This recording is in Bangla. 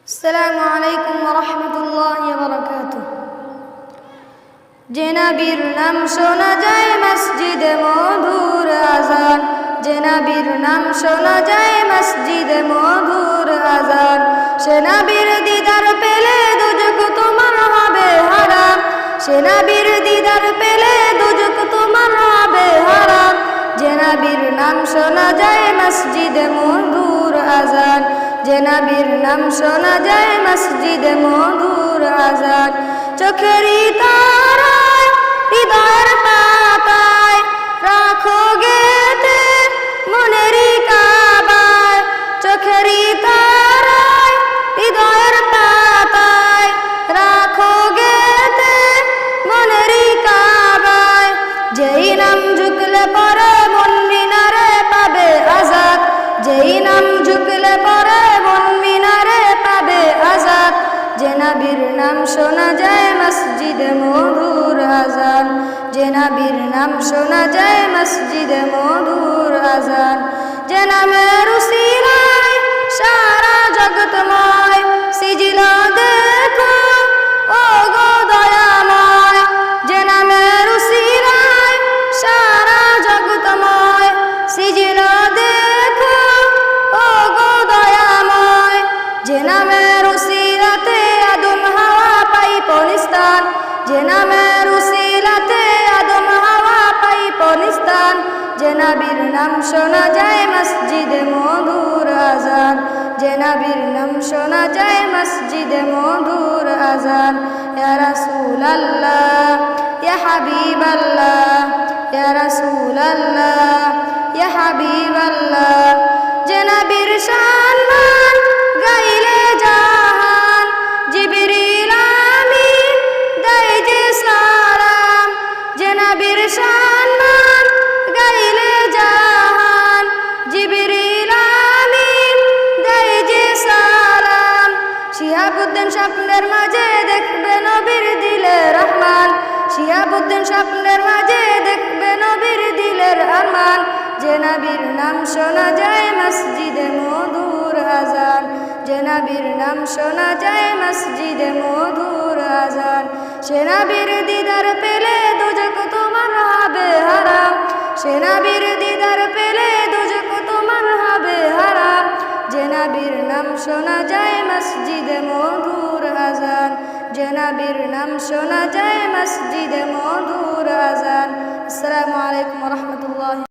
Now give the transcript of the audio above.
আসসালামু আলাইকুম ওয়া রাহমাতুল্লাহি ওয়া বারাকাতুহু। যে নবীর নাম শোনা যায় মসজিদে মধুর আজান, যে নবীর নাম শোনা যায় মসজিদে মধুর আজান। সে নবীর দিদার পেলে দুজক তোমার হবে হারাম, সে নবীর দিদার পেলে দুজক তোমার হবে হারাম। যে নবীর নাম শোনা যায় মসজিদে মধুর আজান, যে নবীর নাম শোনা যায় মসজিদে মধুর আজান। চোখেরই তারায় হৃদয়ের পাতায় রাখো গেতে মনেরই কাবায়, চোখেরই তারায় হৃদয়ের পাতায় রাখো গেতে মনেরই কাবায়। যেই নাম ঝুঁকলে পরে মন মিনারে পাবে আজাদ, যেই নাম ঝুঁকলে পরে মন মিনারে পাবে আজাদ। যে নবীর নাম শোনা যায় মসজিদে মধুর আজান, যে নবীর নাম শোনা যায় মসজিদে মধুর আজান। যে নামের উসিলায় সারা জগৎময় সিজিলা দেখো ও গো দয়াময়, যে নামের উসিলায় সারা জগৎময় সিজিলা দেখো ও গো দয়াময়। যে নামের উসিলাতে আদম হাওয়া পাই পরিস্তান, যে নামের উসিলাতে আদম হাওয়া পাই পরিস্তান। যে নবীর নাম শোনা যায় মসজিদে মধুর আজান, যে নবীর নাম শোনা যায় মসজিদে মধুর আজান। ইয়া রাসূলাল্লাহ ইয়া হাবিবাল্লাহ, ইয়া রাসূলাল্লাহ ইয়া হাবিবাল্লাহ। যে নবীর সম্মান গাইলে জাহান, জিবরিল আমিন দেয় যে সালাম। যে নবীর সম্মান গাইলে জাহান, জিবরিল আমিন দেয় যে সালাম। শিহাবুদ্দিন স্বপ্নের মাঝে দেখবে নবীর দিলে রহমান, শিহাবুদ্দিন স্বপ্নের মাঝে দেখবে নবীর দিলের আরমান। যে নবীর নাম শোনা যায় মসজিদে মধুর আজান, যে নবীর নাম শোনা যায় মসজিদে মধুর আজান। সে নবীর দিদার পেলে দুজক তোমার হবে হারাম, সে নবীর দিদার পেলে দুজক তোমার হবে হারাম। যে নবীর নাম শোনা যায় মসজিদে মধুর আজান, যে নবীর নাম শোনা যায় মসজিদে মধুর আজান। আসসালামু আলাইকুম ওয়া রাহমাতুল্লাহ।